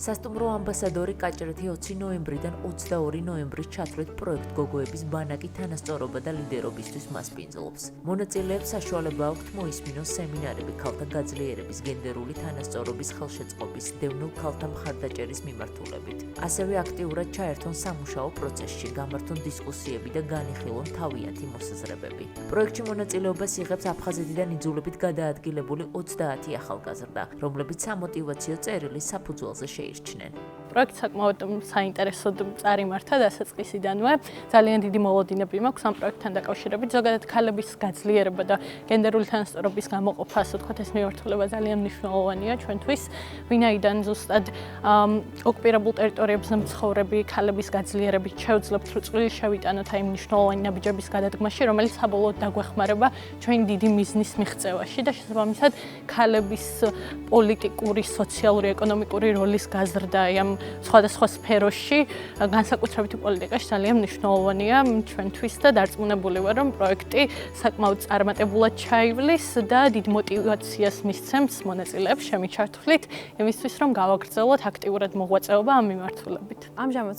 სასტუმრო ამბასადორი კაჭრეთი 20 ნოემბრიდან 22 ნოემბრის ჩათვლით პროექტ გოგოების ბანაკი თანასწორობა და ლიდერობისთვის მასპინძლობს. მონაწილეებს საშუალება აქვთ მოისმინოს სემინარები ქალთა გაძლიერების, გენდერული თანასწორობის ხელშეწყობის, დევნილ ქალთა მხარდაჭერის მიმართულებით. ასევე აქტიურად ჩაერთონ სამუშაო პროცესში, გამართონ დისკუსიები და განიხილონ თავიანთი მოსაზრებები. პროექტში მონაწილეობას იღებს აფხაზეთიდან იძულებით გადაადგილებული 30 ახალგაზრდა, რომლებიც სამოტივაციო წერილის საფუძველზე შეირჩნენ. პროექტი საკმაოდ საინტერესოდ წარიმართა დასაწყისიდანვე. ძალიან დიდი მოლოდინები მაქვს ამ პროექტთან დაკავშირებით. ზოგადად ქალების გაძლიერება და გენდერული თანასწორობის გამოყოფა, ასე ვთქვათ, ეს მიმართულება ძალიან მნიშვნელოვანია ჩვენთვის. ვინაიდან ზუსტად ოკუპირებულ ტერიტორიებზე მცხოვრები ქალების გაძლიერებით შევძლებთ, რომ წვლილი შევიტანოთ აი მნიშვნელოვანი ნაბიჯების გადადგმაში, რომელიც საბოლოოდ დაგვეხმარება ჩვენი დიდი მიზნის მიღწევაში და შესაბამისად ქალების პოლიტიკური, სოციალური, ეკონომიკური როლის გაზრდა ამ სხვადასხვა სფეროში, განსაკუთრებით პოლიტიკაში ძალიან მნიშვნელოვანია ჩვენთვის და დარწმუნებული ვარ, რომ პროექტი საკმაოდ წარმატებულად ჩაივლის და დიდ მოტივაციას მისცემს მონაწილეებს შემიჩართვლით, იმისთვის რომ გავაგრძელოთ აქტიურად მოღვაწეობა ამ მიმართულებით. ამჟამად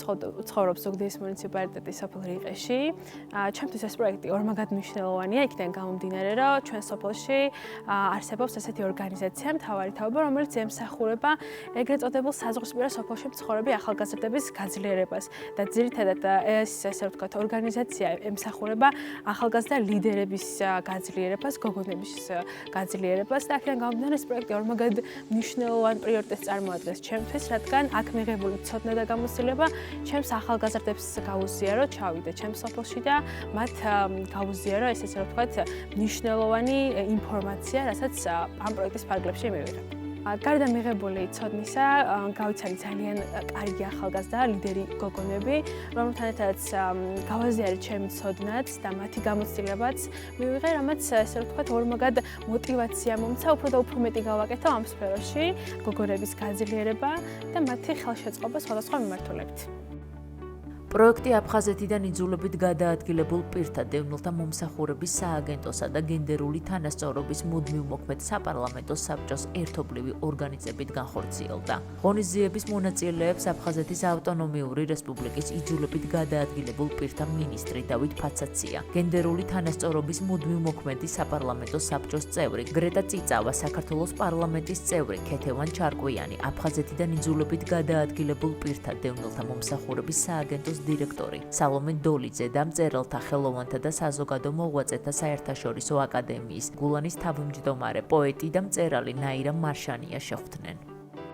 ცხოვრობს ზუგდიდის მუნიციპალიტეტის სოფელ რიყეში. ჩემთვის ეს პროექტი ორმაგად მნიშვნელოვანია, იქიდან გამომდინარე, რომ ჩვენ სოფელში არსებობს ესეთი ორგანიზაცია, მთავარი თაობა, რომელიც ემსახურება ეგრეთ წოდებულ საზღვარგარეთ სოფელში მცხოვრები ახალგაზრდების გაძლიერებას და ძირითადად ეს ასე ვთქვათ ორგანიზაცია ემსახურება ახალგაზრდა ლიდერების გაძლიერებას, გოგონების გაძლიერებას და აქედან გამომდინარე ეს პროექტი ორმაგად მნიშვნელოვან პრიორიტეტს წარმოადგენს ჩემთვის, რადგან აქ მიღებული ცოდნა და გამოცდილება ჩემს ახალგაზრდებს გაუზია, რომ ჩავიდე ჩემს სოფელში და მათ გაუზია, რომ ეს ასე ვთქვათ მნიშვნელოვანი ინფორმაცია, რასაც ამ პროექტის ფარგლებში მივიღებ. გარდა მიღებული ცოდნისა, გავიცანი ძალიან კარგი ახალგაზრდა ლიდერი გოგონები, რომელთან ერთადაც გავაზიარეთ ჩემი ცოდნაც და მათი გამოცდილებაც მივიღე, რამაც ესე ვთქვათ, ორმაგად მოტივაცია მომცა, უფრო და უფრო მეტი გავაკეთო ამ სფეროში, გოგონების გაძლიერება და მათი ხელშეწყობა სხვადასხვა მიმართულებით. პროექტი აფხაზეთიდან იძულებით გადაადგილებულ პირთა, დევნილთა მომსახურების სააგენტოსა და გენდერული თანასწორობის მუდმივ მოქმედ საპარლამენტო საბჭოს ერთობლივი ორგანიზებით განხორციელდა. ღონისძიების მონაწილეებს აფხაზეთის ავტონომიური რესპუბლიკის იძულებით გადაადგილებულ პირთა მინისტრი დავით ფაცაცია, გენდერული თანასწორობის მუდმივ მოქმედი საპარლამენტო საბჭოს წევრი გრეტა წიწავა, საქართველოს პარლამენტის წევრი ქეთევან ჩარკვიანი, აფხაზეთიდან იძულებით გადაადგილებულ პირთა, დევნილთა მომსახურების სააგენტოს დირექტორი სალომე დოლიძე და მწერალთა, ხელოვანთა და საზოგადო მოღვაწეთა საერთაშორისო აკადემიის გულანის თავმჯდომარე, პოეტი და მწერალი ნაირა მარშანია შეხვდნენ.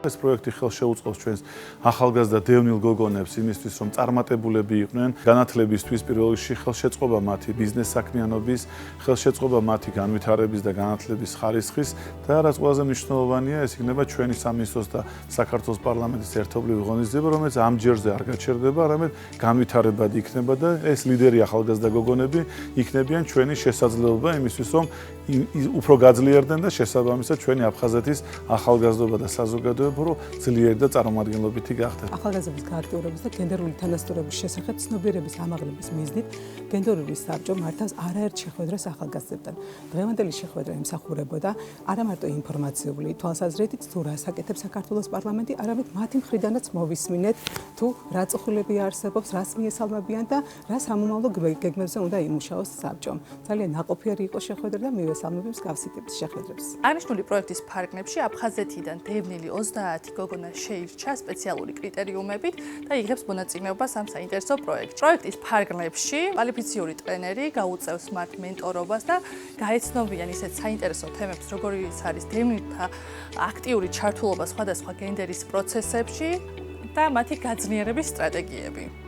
ეს პროექტი ხელშეუწყობს ჩვენს ახალგაზრდა დევნილ გოგონებს იმისთვის, რომ წარმატებულები იყვნენ განათლებისთვის, პირველ რიგში ხელშეწყობა მათი ბიზნეს საქმიანობის, ხელშეწყობა მათი განვითარების და განათლების ხარისხის და რაც ყველაზე მნიშვნელოვანია, ეს იქნება ჩვენი სამინისტროს და საქართველოს პარლამენტის ერთობლივი ღონისძიება, რომელიც ამ ჯერზე არ გაჩერდება, არამედ განვითარებადი იქნება და ეს ლიდერი ახალგაზრდა გოგონები იქნებიან ჩვენი შესაძლებლობა იმისთვის, რომ უფრო გაძლიერდნენ და შესაბამისად ჩვენი აფხაზეთის ახალგაზრდობა და საზოგადოება ძლიერი და წარმომადგენლობითი გახდეთ. ახალგაზრდების გააქტიურების და გენდერული თანასწორობის შესახებ ცნობიერების ამაღლების მიზნით გენდერული საბჭო მართავს არაერთ შეხვედრას ახალგაზრდებთან. დღევანდელი შეხვედრა ემსახურებოდა არა მარტო ინფორმაციული თვალსაზრისით, თუ რას აკეთებს საქართველოს პარლამენტი, არამედ მათი მხრიდანაც მოვისმინეთ, თუ რა წახულები არსებობს, რას მიესალმებიან და რა სამომავლო გეგმებზე უნდა იმუშაოს საბჭომ. ძალიან ნაყოფიერი იყო შეხვედრა და მივესალმები მსგავსი ტიპის შეხვედრებს. აღნიშნული პროექტის ფარგლებში აფხაზეთიდან დევნილი 30 გოგონა შეირჩა სპეციალური კრიტერიუმებით და იღებს მონაწილეობას ამ საინტერესო პროექტში. პროექტის ფარგლებში კვალიფიციური ტრენერი გაუწევს მათ მენტორობას და გაეცნობიან ისეთ საინტერესო თემებს, როგორიც არის დევნილთა აქტიური ჩართულობა სხვადასხვა გენდერის პროცესებში და მათი გაძლიერების სტრატეგიები.